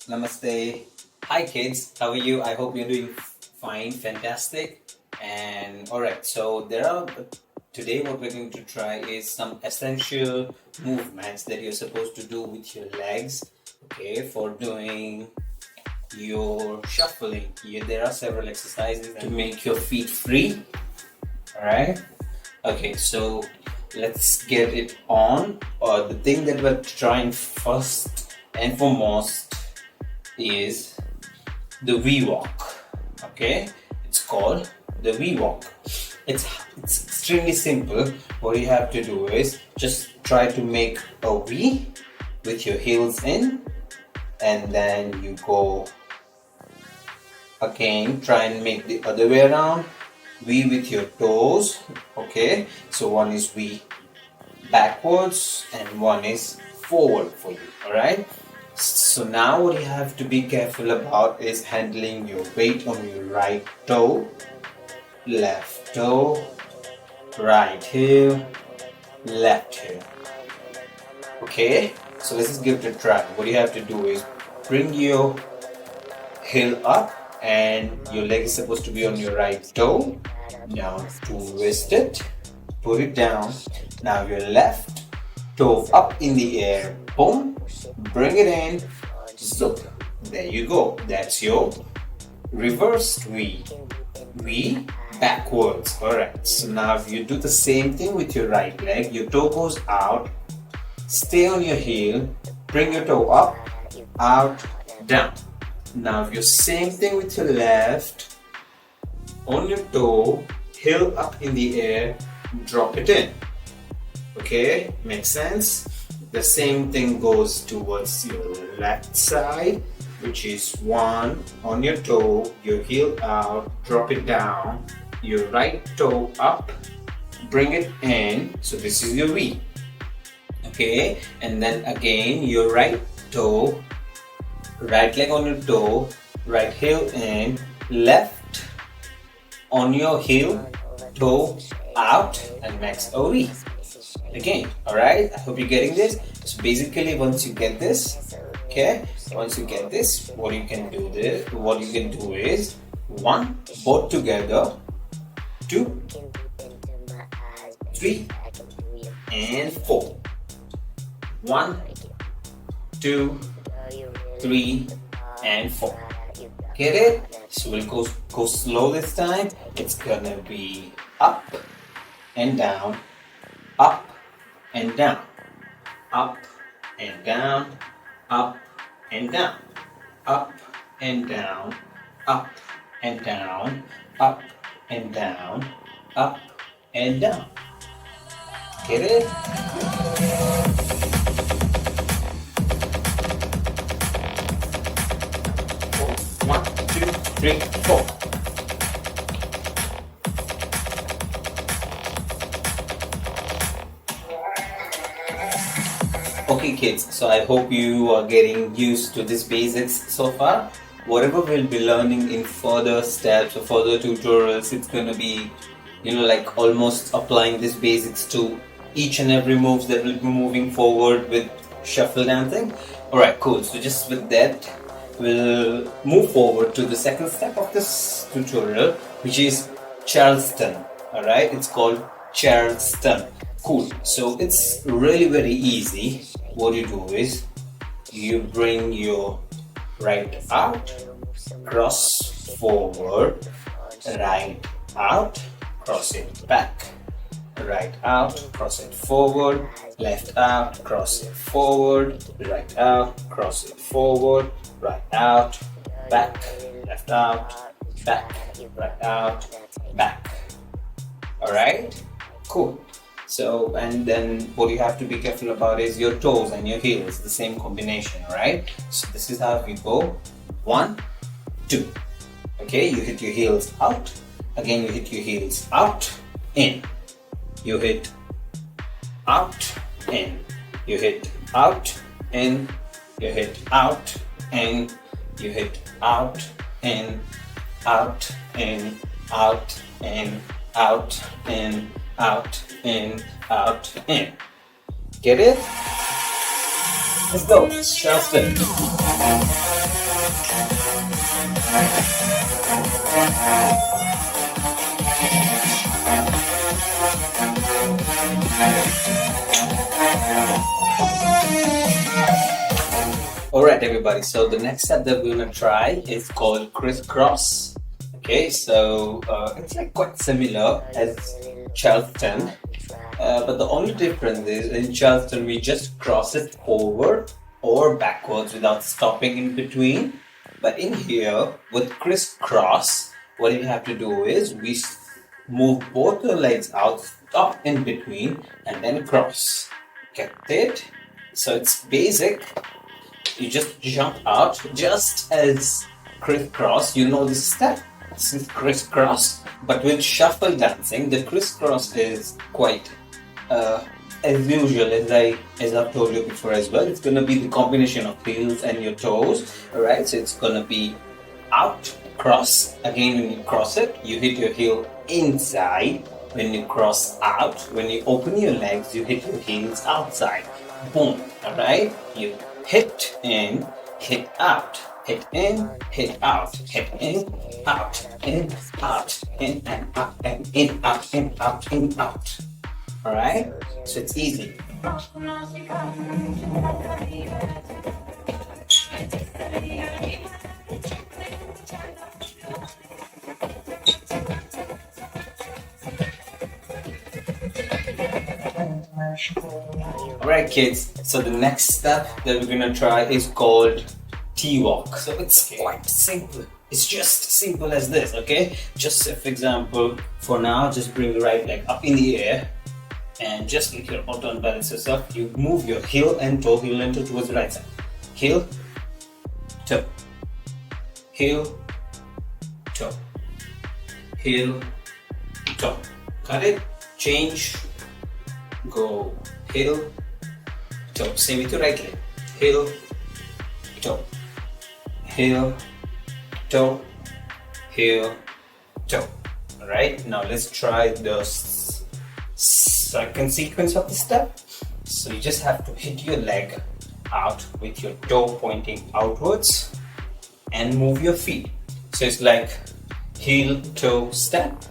Namaste. Hi kids, how are you? I hope you're doing fine, fantastic. And alright, so today what we're going to try is some essential movements that you're supposed to do with your legs, okay, for doing your shuffling. There are several exercises to make your feet free, alright? Okay, so let's get it on. The thing that we're trying first and foremost is the V walk. Okay, it's called the V walk. It's extremely simple. What you have to do is just try to make a V with your heels in, and then you go again. Try and make the other way around. V with your toes. Okay, so one is V backwards and one is forward for you. All right. So now what you have to be careful about is handling your weight on your right toe, left toe, right heel, left heel. Okay, so let's just give it a try. What you have to do is bring your heel up and your leg is supposed to be on your right toe. Now twist it, put it down. Now your left toe up in the air, boom, bring it in, zoop. There you go. That's your reversed V. V backwards. Alright, so now if you do the same thing with your right leg, your toe goes out, stay on your heel, bring your toe up, out, down. Now if you same thing with your left, on your toe, heel up in the air, drop it in. Okay, makes sense? The same thing goes towards your left side, which is one on your toe, your heel out, drop it down, your right toe up, bring it in. So this is your V. Okay, and then again your right toe, right leg on your toe, right heel in, left on your heel, toe out, and makes a V. Again, alright, I hope you're getting this. So basically once you get this, okay, once you get this, what you can do is 1, both together, 2, 3, and 4. 1, 2, 3, and 4. Get it? So we'll go slow this time. It's gonna be up and down, up and down, up and down, up and down, up and down, up and down, up and down, up and down. Get it? 1, 2, 3, 4. Okay kids, so I hope you are getting used to these basics so far. Whatever we'll be learning in further steps or further tutorials, it's going to be, like almost applying these basics to each and every moves that we'll be moving forward with shuffle dancing. Alright, cool. So just with that, we'll move forward to the second step of this tutorial, which is Charleston. Alright, it's called Charleston. Cool. So it's really very easy. What you do is you bring your right out, cross forward, right out, cross it back, right out, cross it forward, left out, cross it forward, right out, cross it forward, right out, back, left out, back, right out, back. Alright? Cool. So, and then what you have to be careful about is your toes and your heels, the same combination, right? So this is how we go. 1, 2. Okay, you hit your heels out. Again, you hit your heels out, in. You hit out, in. You hit out, in. You hit out, in. You hit out, in. Out, in. Out, in. Out, in. Out, in, out, in. Get it? Let's go. Charleston. Alright everybody, so the next step that we're gonna try is called crisscross. Okay, so it's like quite similar as Charleston, but the only difference is in Charleston we just cross it forward or backwards without stopping in between. But in here with crisscross, what you have to do is we move both the legs out, stop in between, and then cross. Get it? So it's basic. You just jump out just as crisscross. You know this step. This is crisscross. But with shuffle dancing, the crisscross is quite as usual as I've told you before as well. It's gonna be the combination of heels and your toes. Alright, so it's gonna be out, cross. Again, when you cross it, you hit your heel inside. When you cross out, when you open your legs, you hit your heels outside. Boom. Alright, you hit in, hit out, hit in, hit out, hit in, out, in, out, in and out, and in, out, in, out, in, out. Alright? So it's easy. Alright kids, so the next step that we're gonna try is called T-walk. So it's quite simple. It's just simple as this, okay? Just for example, for now, just bring the right leg up in the air and just like your auto balance yourself, you move your heel and toe towards the right side. Heel, toe, heel, toe, heel, toe. Got it? Change. Go heel, toe. Same with your right leg. Heel, toe, heel, toe, heel, toe. Alright, now let's try the second sequence of the step. So you just have to hit your leg out with your toe pointing outwards and move your feet. So it's like heel, toe, step,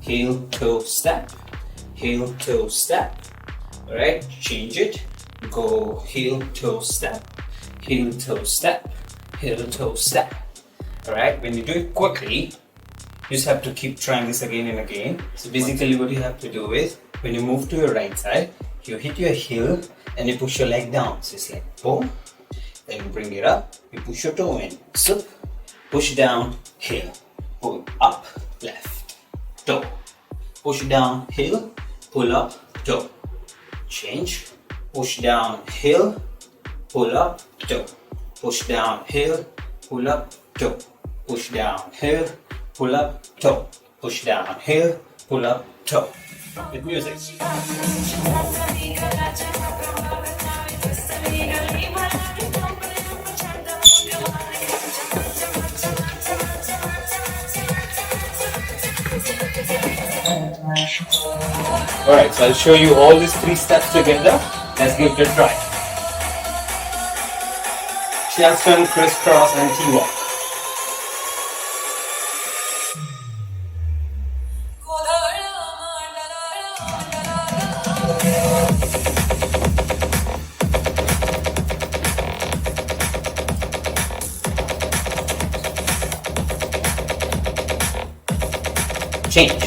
heel, toe, step, heel, toe, step. Alright, change it. Go heel, toe, step, heel, toe, step, heel, toe, step. Alright, when you do it quickly, you just have to keep trying this again and again. So basically what you have to do is, when you move to your right side, you hit your heel and you push your leg down. So it's like boom, then you bring it up, you push your toe in, so push down, heel, pull up, left, toe, push down, heel, pull up, toe. Change, push down, heel, pull up, toe, push down, heel, pull up, toe, push down, heel, pull up, toe, push down, heel, pull up, toe. With music. Alright, so I'll show you all these three steps together. Let's give it a try. Charleston, crisscross, and T-walk. Change.